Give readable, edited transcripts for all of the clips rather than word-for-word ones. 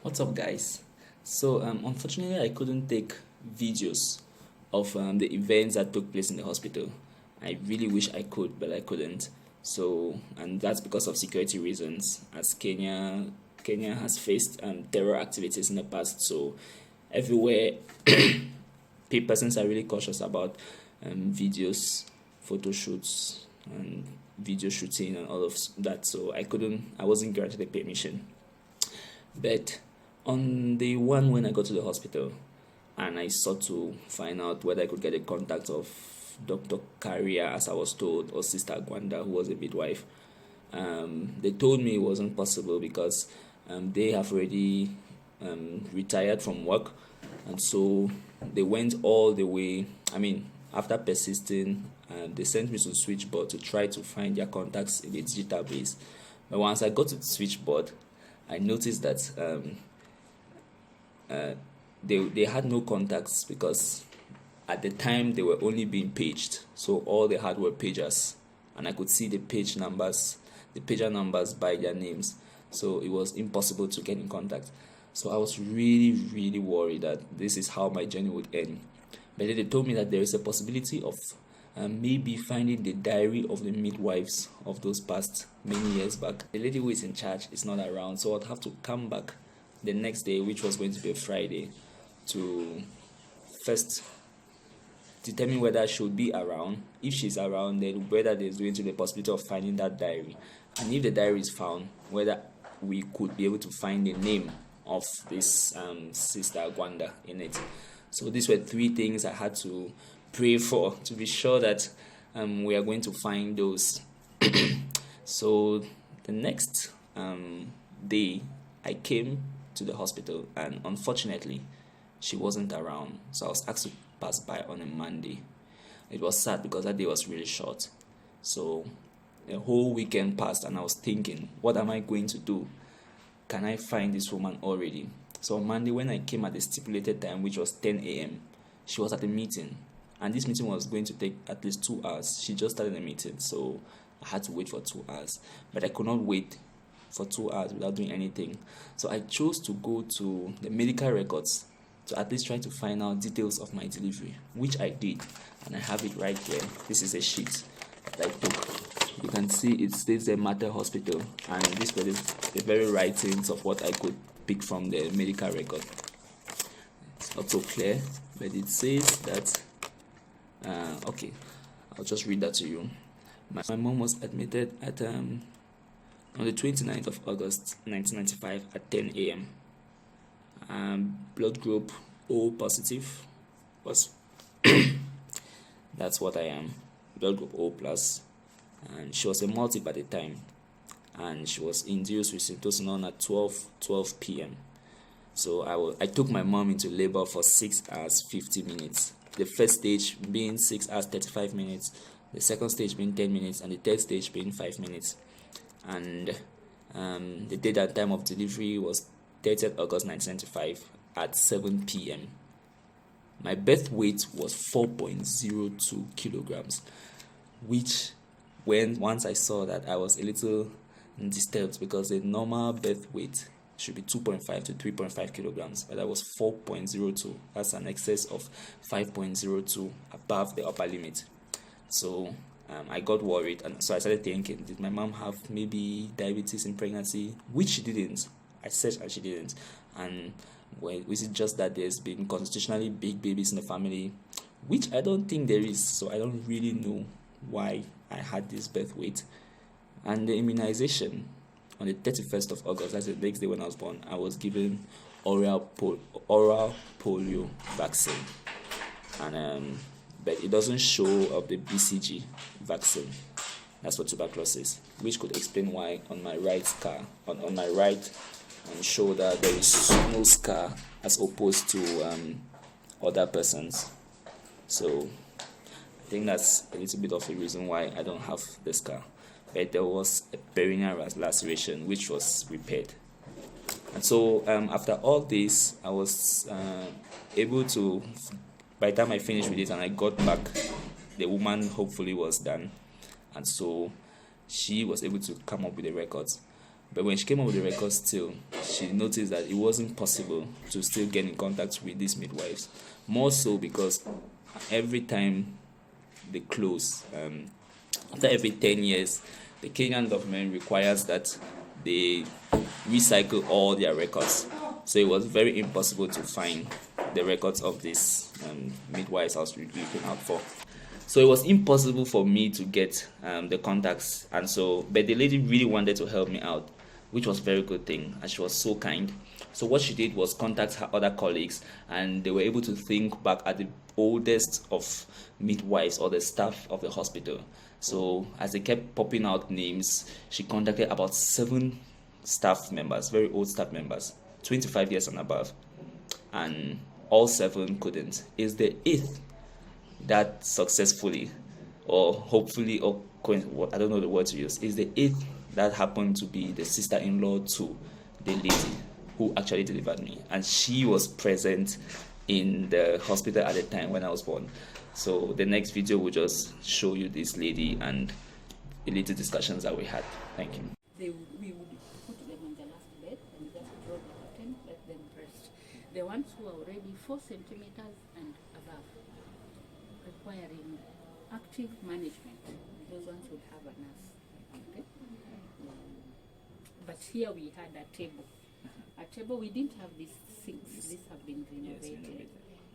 What's up, guys? So, unfortunately, I couldn't take videos of the events that took place in the hospital. I really wish I could, but I couldn't. So, and that's because of security reasons, as Kenya has faced terror activities in the past. So, everywhere, persons are really cautious about videos, photo shoots, and video shooting and all of that. So, I wasn't granted the permission. But on the one when I got to the hospital and I sought to find out whether I could get a contact of Dr. Karia, as I was told, or Sister Gwanda, who was a midwife, they told me it wasn't possible because they have already retired from work, and so they went all the way. After persisting, they sent me to the switchboard to try to find their contacts in the digital base. But once I got to the switchboard, I noticed that they had no contacts because at the time they were only being paged. So all they had were pagers, and I could see the pager numbers by their names. So it was impossible to get in contact. So I was really, really worried that this is how my journey would end. But then they told me that there is a possibility of maybe finding the diary of the midwives of those past many years back. The lady who is in charge is not around, so I'd have to come back the next day, which was going to be a Friday, to first determine whether she would be around. If she's around, then whether there's going to be a possibility of finding that diary, and if the diary is found, whether we could be able to find the name of this Sister Gwanda in it. So these were three things I had to pray for to be sure that we are going to find those. So the next day I came to the hospital, and unfortunately she wasn't around, so I was asked to pass by on a Monday. It was sad because that day was really short. So the whole weekend passed and I was thinking, what am I going to do? Can I find this woman already? So on Monday, when I came at the stipulated time, which was 10 a.m., she was at a meeting, and this meeting was going to take at least 2 hours. She just started the meeting, so I had to wait for 2 hours. But I could not wait for 2 hours without doing anything. So I chose to go to the medical records to at least try to find out details of my delivery, which I did, and I have it right here. This is a sheet that I took. You can see it states a Mater Hospital, and this was the very writings of what I could pick from the medical record. It's not so clear, but it says that okay, I'll just read that to you. My mom was admitted at on the 29th of August 1995 at 10 a.m. Blood group O positive was that's what I am, blood group O plus, and she was a multip at the time, and she was induced with syntocinon at 12 p.m. So I took my mom into labor for 6 hours 50 minutes. The first stage being 6 hours 35 minutes, the second stage being 10 minutes, and the third stage being 5 minutes. And the date and time of delivery was 30th August 1995 at 7 p.m. My birth weight was 4.02 kilograms, which once I saw that, I was a little disturbed because the normal birth weight should be 2.5 to 3.5 kilograms, but that was 4.02. That's an excess of 5.02 above the upper limit. So I got worried, and so I started thinking, did my mom have maybe diabetes in pregnancy? Which she didn't. I searched and she didn't. And is it just that there's been constitutionally big babies in the family? Which I don't think there is, so I don't really know why I had this birth weight. And the immunization, on the 31st of August, that's the next day when I was born, I was given oral polio vaccine. And but it doesn't show up the BCG vaccine. That's for tuberculosis, which could explain why on my right scar, on my right shoulder, there is no scar as opposed to other persons. So I think that's a little bit of a reason why I don't have the scar. But there was a perineal laceration which was repaired. And so after all this, I was able to, by the time I finished with it and I got back, the woman hopefully was done. And so she was able to come up with the records. But when she came up with the record still, she noticed that it wasn't possible to still get in contact with these midwives. More so because every time they close, after every 10 years, the Kenyan government requires that they recycle all their records. So it was very impossible to find the records of these midwives I was looking out for. So it was impossible for me to get the contacts, and so but the lady really wanted to help me out, which was a very good thing, and she was so kind. So what she did was contact her other colleagues, and they were able to think back at the oldest of midwives or the staff of the hospital. So as they kept popping out names, she contacted about 7 staff members, very old staff members, 25 years and above, and all 7 couldn't. It's the 8th that successfully, or hopefully, or I don't know the word to use, is the 8th that happened to be the sister-in-law to the lady who actually delivered me, and she was present in the hospital at the time when I was born. So the next video will just show you this lady and the little discussions that we had. Thank you. We would put them on the last bed and just draw the curtain, let them rest. The ones who are already 4 centimeters and above, requiring active management, those ones would have a nurse. Okay? But here we had a table. A table, we didn't have these sinks. These have been renovated.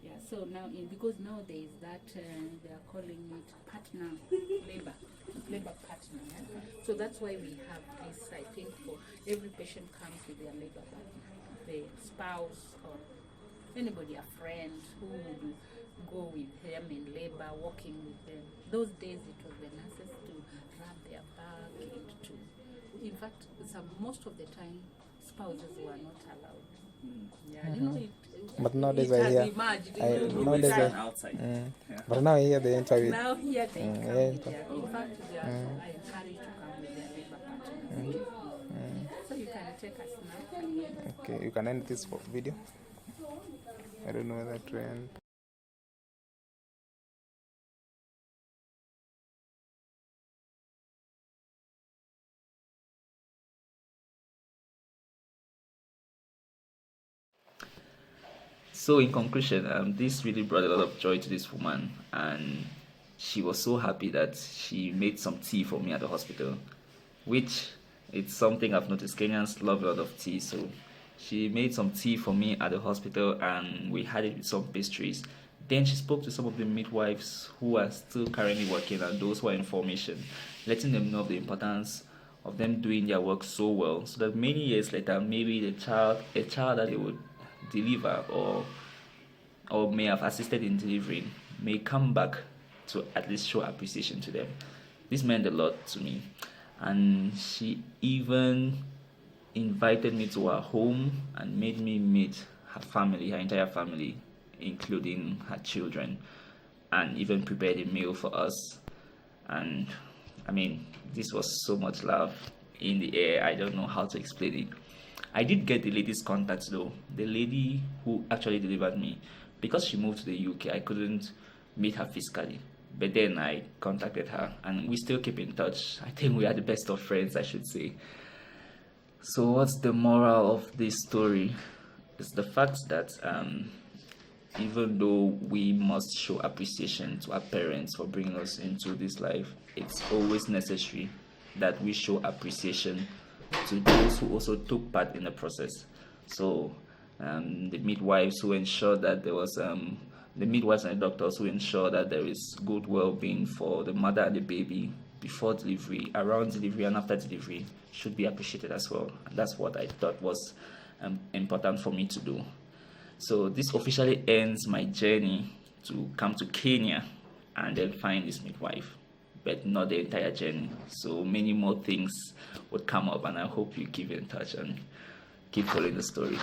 Yeah, so now, because now there is that, they are calling it partner labor partner. Yeah? So that's why we have this, I think, for every patient comes with their labor partner, the spouse or anybody, a friend who would go with them in labor, walking with them. Those days it was the nurses to rub their back and to, in fact, most of the time, spouses were not allowed. Yeah, you know it. But nowadays I hear, Outside. Yeah. But now I hear the interview. Now here they come with their, in fact, they are encouraged to come with their labor partners. So you can take a snap. Okay, you can end this video. I don't know whether to end. So in conclusion, this really brought a lot of joy to this woman, and she was so happy that she made some tea for me at the hospital, which it's something I've noticed. Kenyans love a lot of tea, so she made some tea for me at the hospital, and we had it with some pastries. Then she spoke to some of the midwives who are still currently working and those who are in formation, letting them know of the importance of them doing their work so well, so that many years later, maybe a child that they would deliver or may have assisted in delivering may come back to at least show appreciation to them. This meant a lot to me, and she even invited me to her home and made me meet her family, her entire family, including her children, and even prepared a meal for us. And I mean, this was so much love in the air. I don't know how to explain it. I did get the lady's contact though, the lady who actually delivered me. Because she moved to the UK, I couldn't meet her physically. But then I contacted her, and we still keep in touch. I think we are the best of friends, I should say. So what's the moral of this story? It's the fact that even though we must show appreciation to our parents for bringing us into this life, it's always necessary that we show appreciation to those who also took part in the process. So the midwives who ensured that there was the midwives and the doctors who ensure that there is good well-being for the mother and the baby before delivery, around delivery, and after delivery should be appreciated as well. And that's what I thought was important for me to do. So this officially ends my journey to come to Kenya and then find this midwife, but not the entire journey. So many more things would come up, and I hope you keep in touch and keep following the story.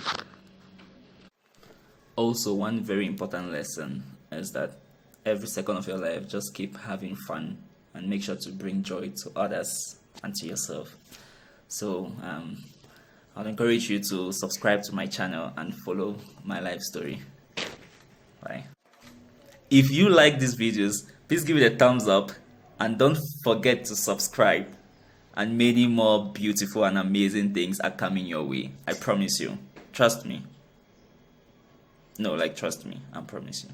Also, one very important lesson is that every second of your life, just keep having fun and make sure to bring joy to others and to yourself. So I'll encourage you to subscribe to my channel and follow my life story. Bye. If you like these videos, please give it a thumbs up and don't forget to subscribe. and many more beautiful and amazing things are coming your way. I promise you. Trust me. No, like trust me. I promise you.